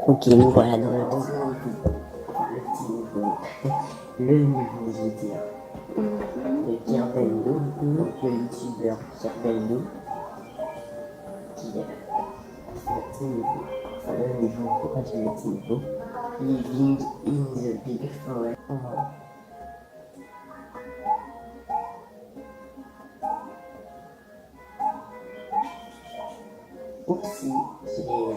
Ok, nous voilà dans le nouveau niveau. Le petit niveau. Le niveau, je veux dire. Le Kerbendo, donc le youtubeur Kerbendo, qui est le petit niveau. Enfin, le niveau, pourquoi je dis le petit niveau? Living in the big forest. Oupsie, j'ai d'accord.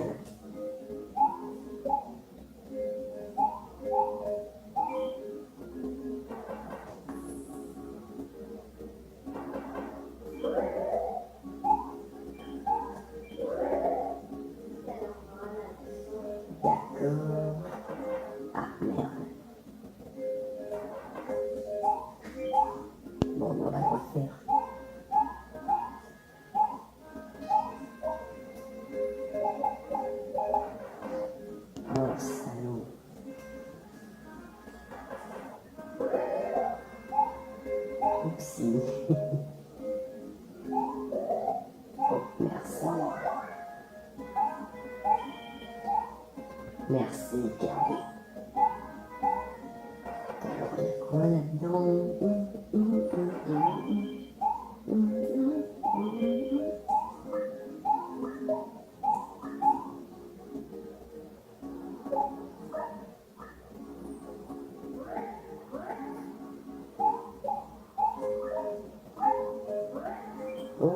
Ah merde. Bon, on va le refaire. Oh, salaud. Oupsie. Oh, merci. Merci, Kerby. Alors, il y a quoi là-dedans? Oh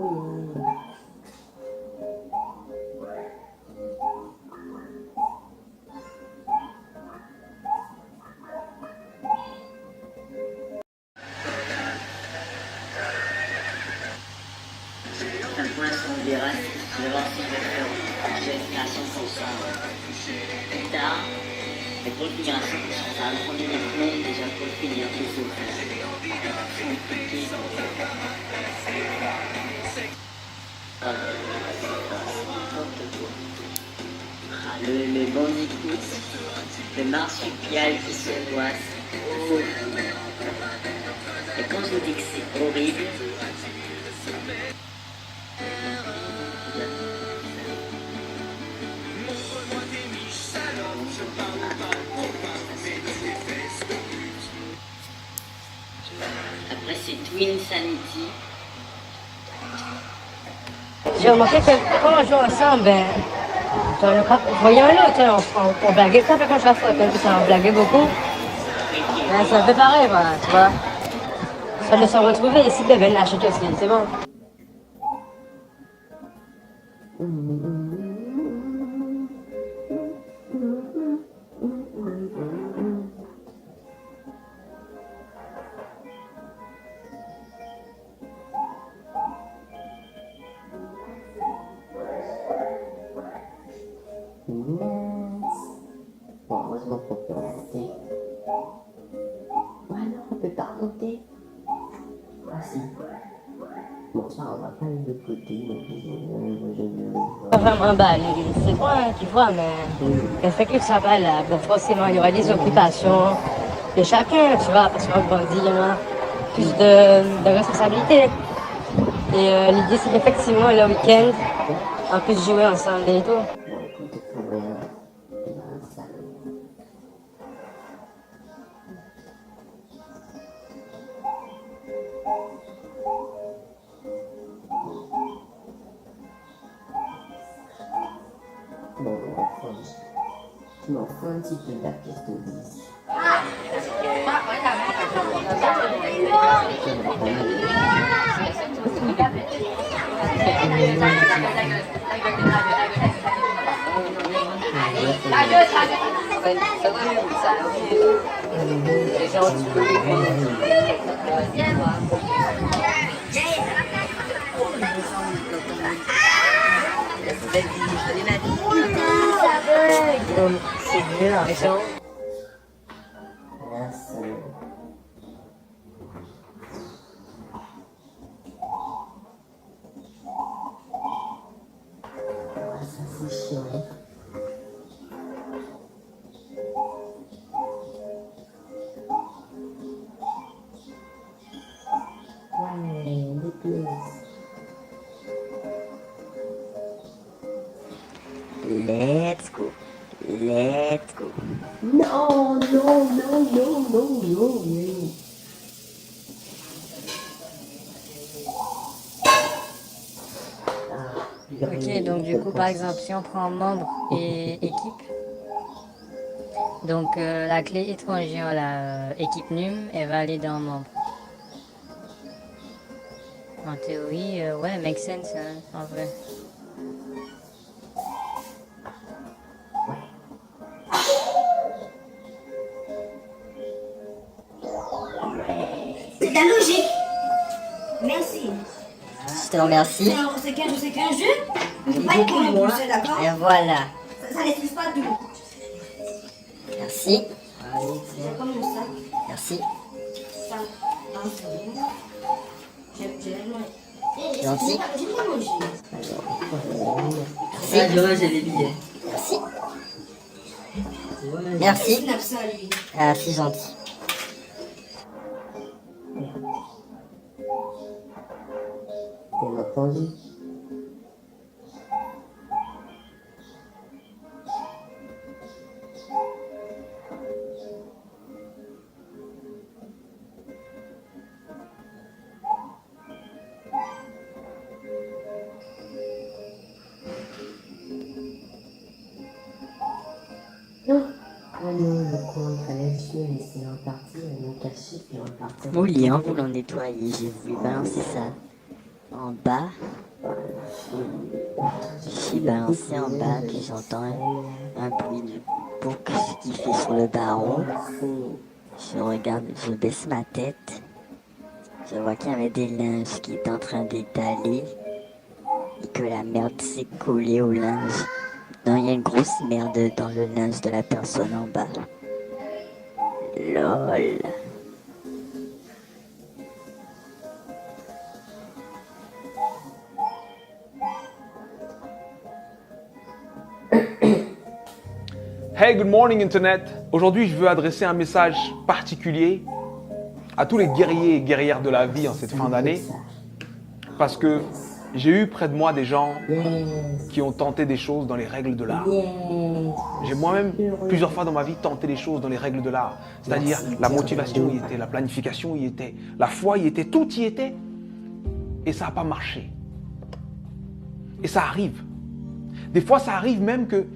yeah. Un point on verra si je vais faire à 100%. Plus tard, mais pour le finir à 100%, ça va me prendre une semaine déjà pour le finir tout le bandicoot, le marsupial qui se voit, c'est horrible. Et quand je vous dis que c'est horrible, après c'est Twin Sanity. J'ai remarqué que quand on joue ensemble, ben, voyons l'autre, on blaguait pas quand chaque fois, comme ça, on blaguait beaucoup. Ben, c'est un peu pareil, voilà, tu vois. Ça de se retrouver ici, ben, lâcher aussi, c'est bon. Bon, heureusement qu'on peut remonter. Ouais, non, on peut pas remonter. Ah si. Bon, ça, on va pas aller de côté. Pas vraiment balle, c'est toi qui vois, mais le fait que ça va là, ben, forcément, il y aura des occupations de chacun, tu vois, parce qu'on grandit, il y en a plus de responsabilités. Et l'idée, c'est qu'effectivement, le week-end, on puisse jouer ensemble et tout. Bon, écoute, il faut rien. Ça. Bon, tu m'en fous un petit peu de la pièce de 10. C'est mieux, hein. Merci. Ah, ça c'est chiant. Ouais, déplaise. Let's go. Let's go. Non, non, non, non, non, non, non. Ok, donc du coup, par exemple, si on prend membre et équipe, donc la clé étranger, la équipe num, elle va aller dans membre. En théorie, ouais, make sense, hein, en vrai. C'est de la logique. Merci. Je te remercie. C'est qu'un jeu. Il ne faut pas être con non plus, d'accord? Et voilà. Ça n'excuse pas tout. Merci. C'est comme ça. Merci. Ça. C'est bon. J'aime. Gentil. J'aime pas manger. Merci. Moi j'ai les billets. Merci. Ouais, Merci. Snap ça, lui. Ah, c'est gentil. Bien entendu. Non. Ah non, le coin, il fallait chier, mais c'est en partie, mon cachet, puis on partait. Mouli, en voulant nettoyer, j'ai voulu balancer ça en bas. J'ai balancé en bas, puis j'entends un bruit de bouc qui fait sur le barreau. Je regarde, je baisse ma tête. Je vois qu'il y avait des linges qui étaient en train d'étaler et que la merde s'est collée au linge. Non, il y a une grosse merde dans le linge de la personne en bas. LOL. Hey, good morning Internet. Aujourd'hui, je veux adresser un message particulier à tous les guerriers et guerrières de la vie en cette fin d'année. Parce que j'ai eu près de moi des gens qui ont tenté des choses dans les règles de l'art. J'ai moi-même plusieurs fois dans ma vie tenté des choses dans les règles de l'art. C'est-à-dire la motivation y était, la planification y était, la foi y était, tout y était. Et ça n'a pas marché. Et ça arrive. Des fois, ça arrive même que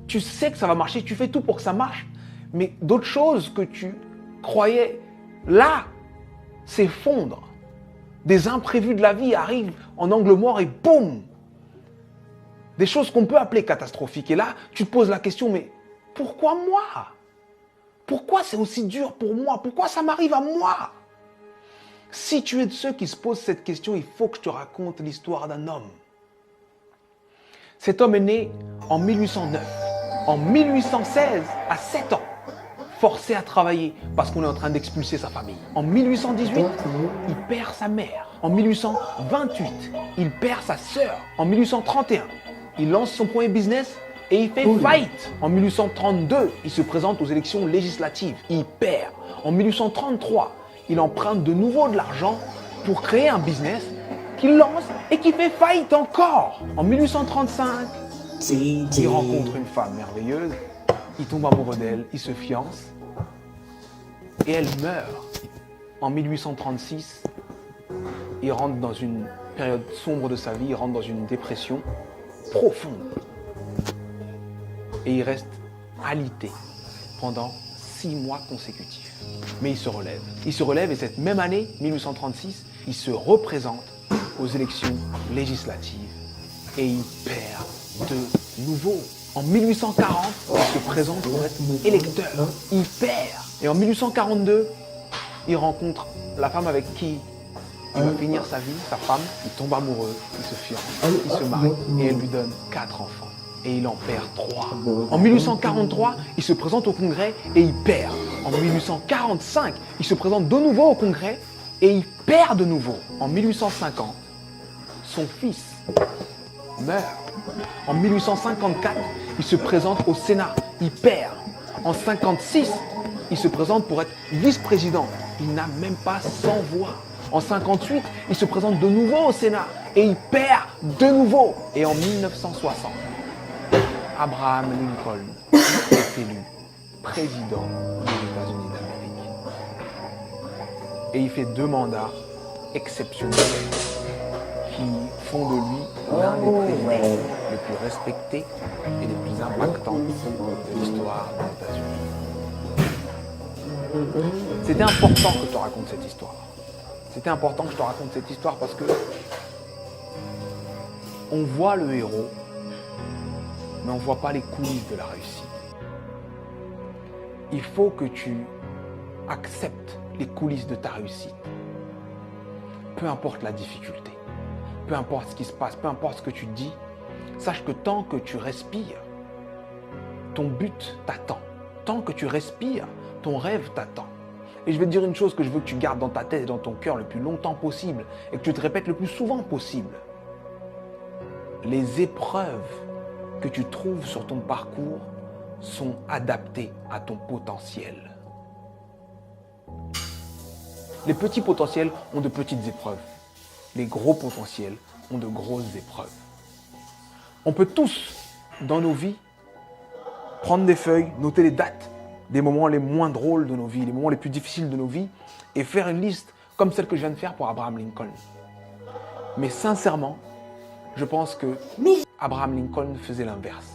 tu sais que ça va marcher, tu fais tout pour que ça marche, mais d'autres choses que tu croyais là s'effondrent. Des imprévus de la vie arrivent en angle mort et boum! Des choses qu'on peut appeler catastrophiques. Et là, tu te poses la question, mais pourquoi moi? Pourquoi c'est aussi dur pour moi? Pourquoi ça m'arrive à moi? Si tu es de ceux qui se posent cette question, il faut que je te raconte l'histoire d'un homme. Cet homme est né en 1809. En 1816, à 7 ans, forcé à travailler parce qu'on est en train d'expulser sa famille. En 1818, il perd sa mère. En 1828, il perd sa sœur. En 1831, il lance son premier business et il fait faillite. En 1832, il se présente aux élections législatives. Il perd. En 1833, il emprunte de nouveau de l'argent pour créer un business qu'il lance et qui fait faillite encore. En 1835, il rencontre une femme merveilleuse, il tombe amoureux d'elle, il se fiance et elle meurt. En 1836, il rentre dans une période sombre de sa vie, il rentre dans une dépression profonde et il reste alité pendant 6 mois consécutifs. Mais il se relève. Il se relève et cette même année, 1836, il se représente aux élections législatives et il perd de nouveau. En 1840, il se présente pour être électeur. Il perd. Et en 1842, il rencontre la femme avec qui il va finir sa vie, sa femme. Il tombe amoureux, il se fiance, il se marie et elle lui donne 4 enfants. Et il en perd 3. En 1843, il se présente au Congrès et il perd. En 1845, il se présente de nouveau au Congrès et il perd de nouveau. En 1850, son fils meurt. En 1854, il se présente au Sénat. Il perd. En 1956, il se présente pour être vice-président. Il n'a même pas 100 voix. En 1958, il se présente de nouveau au Sénat et il perd de nouveau. Et en 1960, Abraham Lincoln est élu président des États-Unis d'Amérique. Et il fait 2 mandats exceptionnels qui font de lui l'un des présidents les plus respectés et les plus impactants de l'histoire des États-Unis. C'était important que je te raconte cette histoire. C'était important que je te raconte cette histoire parce que on voit le héros, mais on ne voit pas les coulisses de la réussite. Il faut que tu acceptes les coulisses de ta réussite. Peu importe la difficulté, peu importe ce qui se passe, peu importe ce que tu dis, sache que tant que tu respires, ton but t'attend. Tant que tu respires, ton rêve t'attend. Et je vais te dire une chose que je veux que tu gardes dans ta tête et dans ton cœur le plus longtemps possible et que tu te répètes le plus souvent possible. Les épreuves que tu trouves sur ton parcours sont adaptées à ton potentiel. Les petits potentiels ont de petites épreuves. Les gros potentiels ont de grosses épreuves. On peut tous, dans nos vies, prendre des feuilles, noter les dates des moments les moins drôles de nos vies, les moments les plus difficiles de nos vies, et faire une liste comme celle que je viens de faire pour Abraham Lincoln. Mais sincèrement, je pense que Abraham Lincoln faisait l'inverse.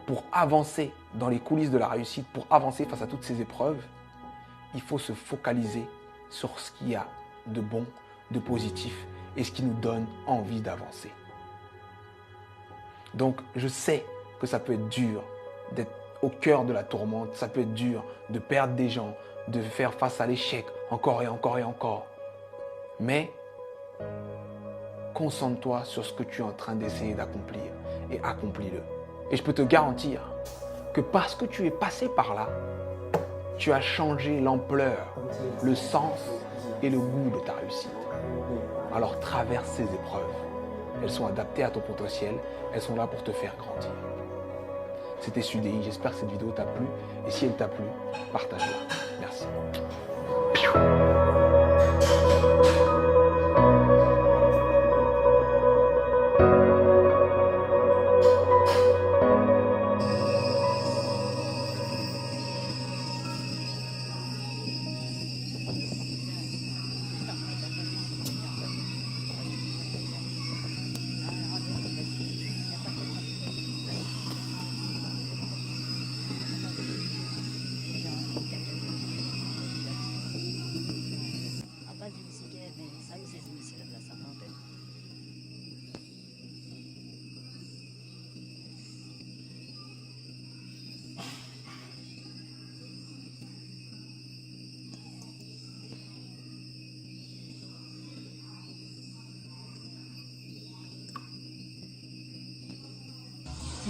Pour avancer dans les coulisses de la réussite, pour avancer face à toutes ces épreuves, il faut se focaliser sur ce qu'il y a de bon, de positif et ce qui nous donne envie d'avancer. Donc, je sais que ça peut être dur d'être au cœur de la tourmente, ça peut être dur de perdre des gens, de faire face à l'échec encore et encore et encore. Mais concentre-toi sur ce que tu es en train d'essayer d'accomplir et accomplis-le. Et je peux te garantir que parce que tu es passé par là, tu as changé l'ampleur, le sens et le goût de ta réussite. Alors traverse ces épreuves. Elles sont adaptées à ton potentiel, elles sont là pour te faire grandir. C'était Sudei, j'espère que cette vidéo t'a plu. Et si elle t'a plu, partage-la. Merci.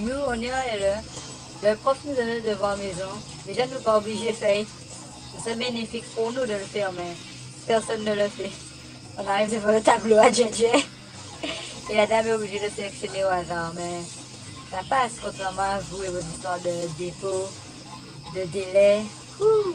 Nous, on est là. Le prof nous donne le devoir maison. Déjà, nous pas obligés de faire. C'est bénéfique pour nous de le faire, mais personne ne le fait. On arrive devant le tableau à JJ. Et la dame est obligée de sélectionner au hasard, mais ça passe contrairement à vous et votre histoire de dépôt, de délai. Ouh.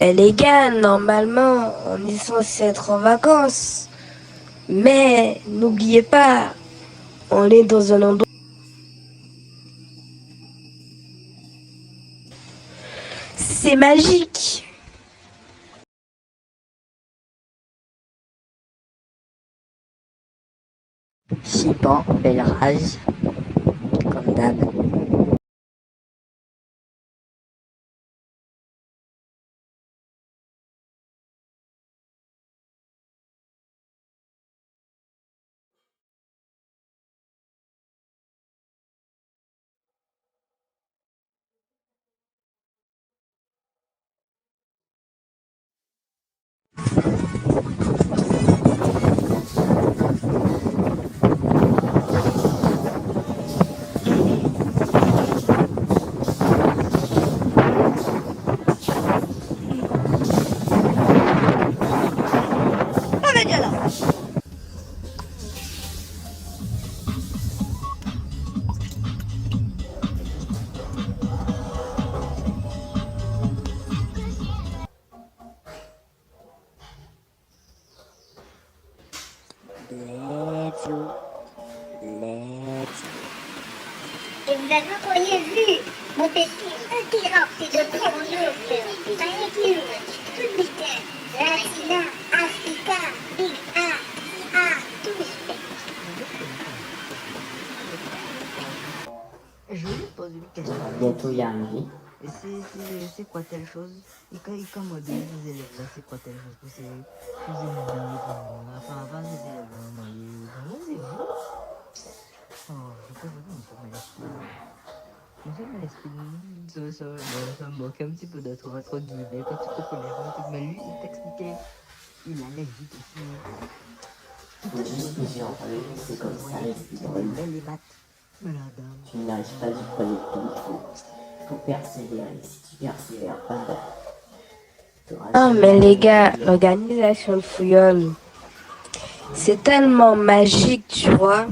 Eh, les gars, normalement, on est censé être en vacances. Mais n'oubliez pas, on est dans un endroit. C'est magique. Chipan, belle rage, comme d'hab. Let's go. Let's go. Et vous auriez vu mon PC interrompu de bonjour, magnifique, toute vitesse, Latina, Africa, Big A, tous. Je voulais te poser une question. On va bientôt y arriver. Et c'est quoi telle chose? Et quand il commande les élèves là, c'est quoi telle chose? Parce que c'est plus énervé pour moi. Enfin, avant les élèves là, comment c'est vous? Oh, je peux vous dire, je me laisse ça me manque un petit peu entre guillemets, quand tu comprenais pas tout. Mais lui, il t'expliquait, il allait vite aussi. Il y a juste plusieurs règles, c'est comme ça les drôles. Les maths. Mais la dame. Tu n'arrives pas du premier coup, il faut persévérer. Si tu persévères pas, Ah, mais les gars, l'organisation de Fouillon, c'est tellement magique, tu vois,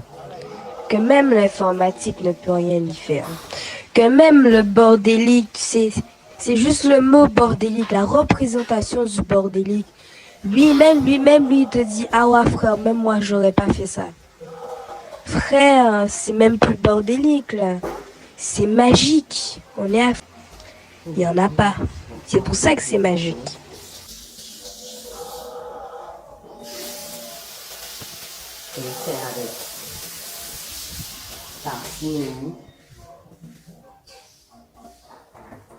que même l'informatique ne peut rien y faire. Que même le bordélique, c'est juste le mot bordélique, la représentation du bordélique. Lui-même, il te dit, ah ouais, frère, même moi, j'aurais pas fait ça. Frère, c'est même plus bordélique, là. C'est magique. On est à... Il n'y en a pas. C'est pour ça que c'est magique. Et le faire avec parcimonie.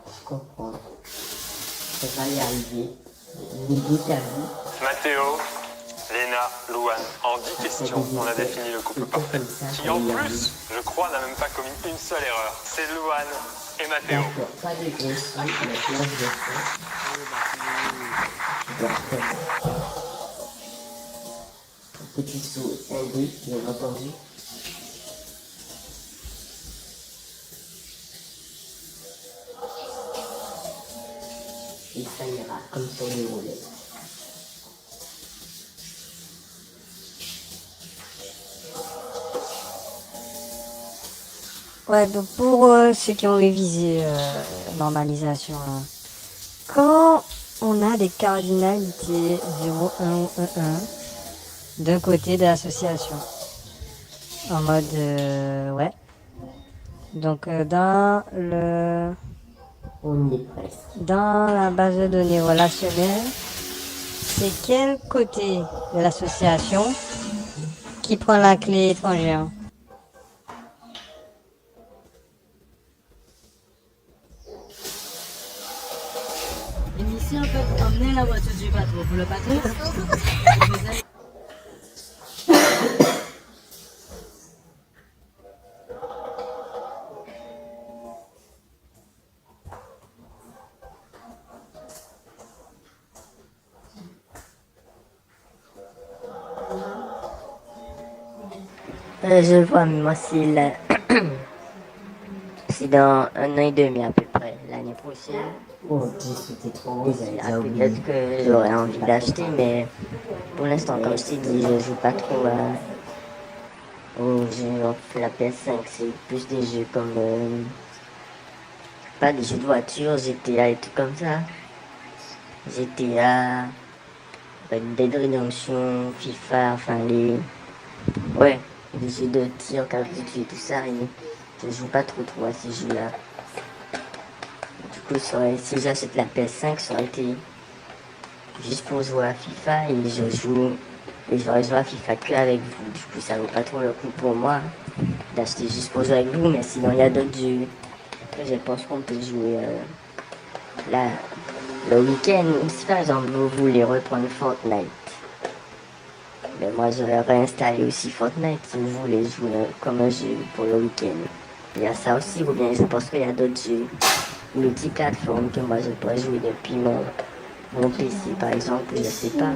Je comprends. Ça va y arriver. Niveau ta vie. Mathéo, Léna, Louane, en 10 questions, on a défini le couple parfait. Qui en plus, je crois, n'a même pas commis une seule erreur. C'est Louane et Mathéo. D'accord, pas de grosses trucs, mais plein de choses. Petit saut indé, bien entendu. Et ça ira comme sur les roulettes. Ouais, donc pour ceux qui ont révisé normalisation, là, quand on a des cardinalités 0, 1 ou 1, 1 d'un côté de l'association, en mode ouais. Donc On y est presque. dans la base de données relationnelle, c'est quel côté de l'association qui prend la clé étrangère? Ici, en fait, emmener la voiture du patron pour le patron. Je vois, mais moi, c'est dans 1 an et demi à peu près, l'année prochaine. Oh, 10, c'était trop haut, j'avais déjà oublié. Peut-être que j'aurais envie d'acheter, mais pour l'instant, comme je t'ai dit, je joue pas trop aux jeux. La PS5, c'est plus des jeux comme. Pas des jeux de voiture, GTA et tout comme ça. GTA, Dead Redemption, FIFA, enfin les. Ouais, les jeux de tir, Call of Duty, tout ça, et je joue pas trop à ces jeux-là. Du coup, si j'achète la PS5, ça aurait été juste pour jouer à FIFA et j'aurais joué à FIFA que avec vous. Du coup, ça vaut pas trop le coup pour moi d'acheter juste pour jouer avec vous, mais sinon, il y a d'autres jeux que je pense qu'on peut jouer là, le week-end. Si par exemple, vous voulez reprendre Fortnite, mais moi, j'aurais réinstallé aussi Fortnite si vous voulez jouer comme un jeu pour le week-end. Il y a ça aussi, ou bien je pense qu'il y a d'autres jeux multiplateformes que moi je pourrais jouer depuis mon PC par exemple, je sais pas.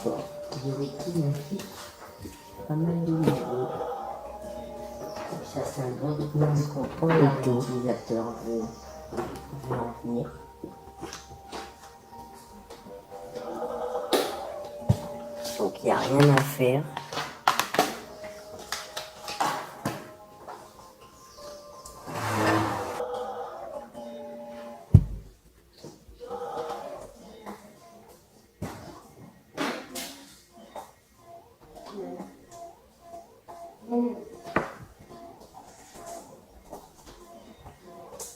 fort. J'ai vécu ma vie pas mal de niveaux. Et ça, c'est un bon document de comprendre l'utilisateur veut en venir. Donc il n'y a rien à faire.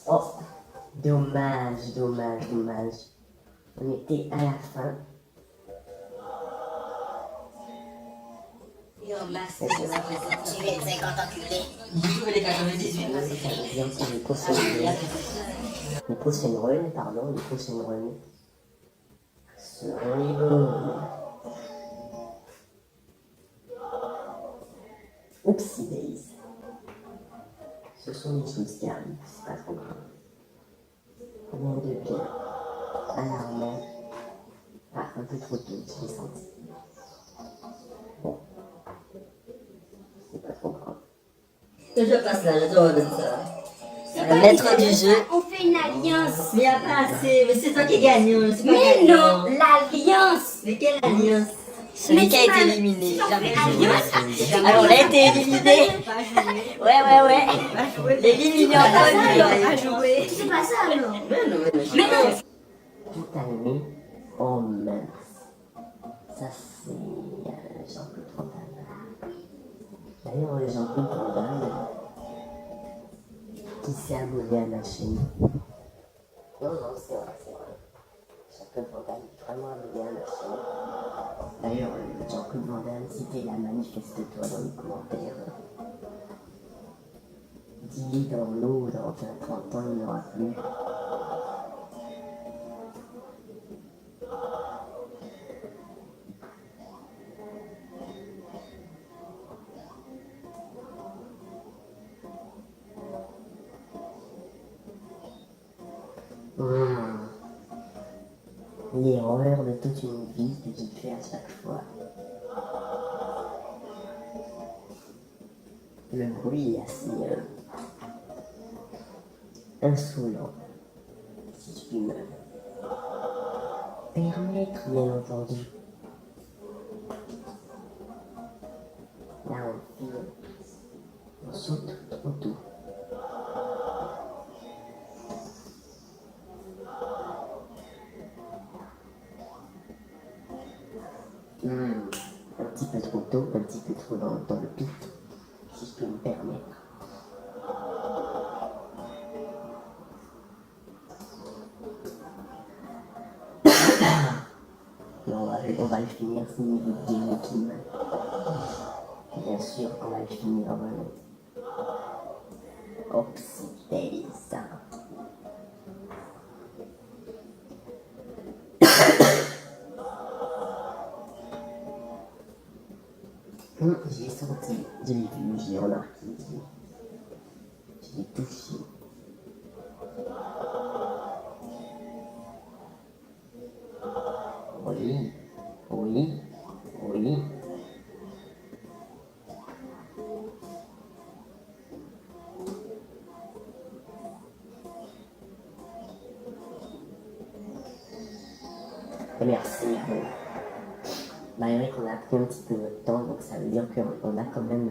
Oh, dommage, dommage, dommage. On était à la fin. Tu es 50 enculés. Bien sûr, les prochaines runs, pardon, les prochaines runs seront les bonnes. Oupsie days. Ce sont des choses qui arrivent, c'est pas trop grave. Rien de bien. Alarmant. Ah, un peu trop tôt, je l'ai senti. Bon. C'est pas trop grave. Je passe là, je dois de ça. Le maître du jeu. On fait une alliance. Mais il n'y a pas assez, mais c'est toi qui gagne, c'est pas Mais gagnant. non, l'alliance. Mais quelle alliance? Mais Celui qui a tu été m'as- éliminé. si on Jamais fait joué. alliance. Alors, il a été éliminé. Ouais. Éliminé en Pas mode. jouer. C'est pas ça alors. Mais non. Tout allumé. Oh mince. Ça c'est Jean-Claude Van Damme. D'ailleurs, Jean-Claude Van Damme, qui s'est abonné à ma chaîne. Non, c'est vrai. Jean-Claude Van Damme est vraiment abonné à ma chaîne. D'ailleurs, Jean-Claude Van Damme, si t'es là, manifeste-toi dans les commentaires. Dis dans l'eau, dans 30 ans, il n'y aura plus. L'erreur de toute une vie que j'ai fait à chaque fois. Le bruit est assez insolent, si je puis me permettre, bien entendu. Là, on saute trop tôt. Un petit peu trop tôt, un petit peu trop dans le pit, si je peux me permettre. Mais on va le finir, c'est une vidéo qui me... Bien sûr qu'on va le finir. Oupsie days. J'ai senti, je l'ai vu, j'ai remarqué, je l'ai touché. Oui. Et merci. Malgré qu'on a pris un petit peu notre temps, donc ça veut dire qu'on a quand même,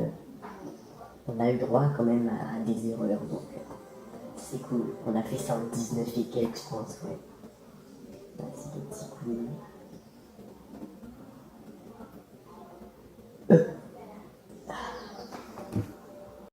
on a eu droit quand même à des erreurs, donc c'est cool. On a fait 119 et quelques, je pense, ouais. C'est des petits coups.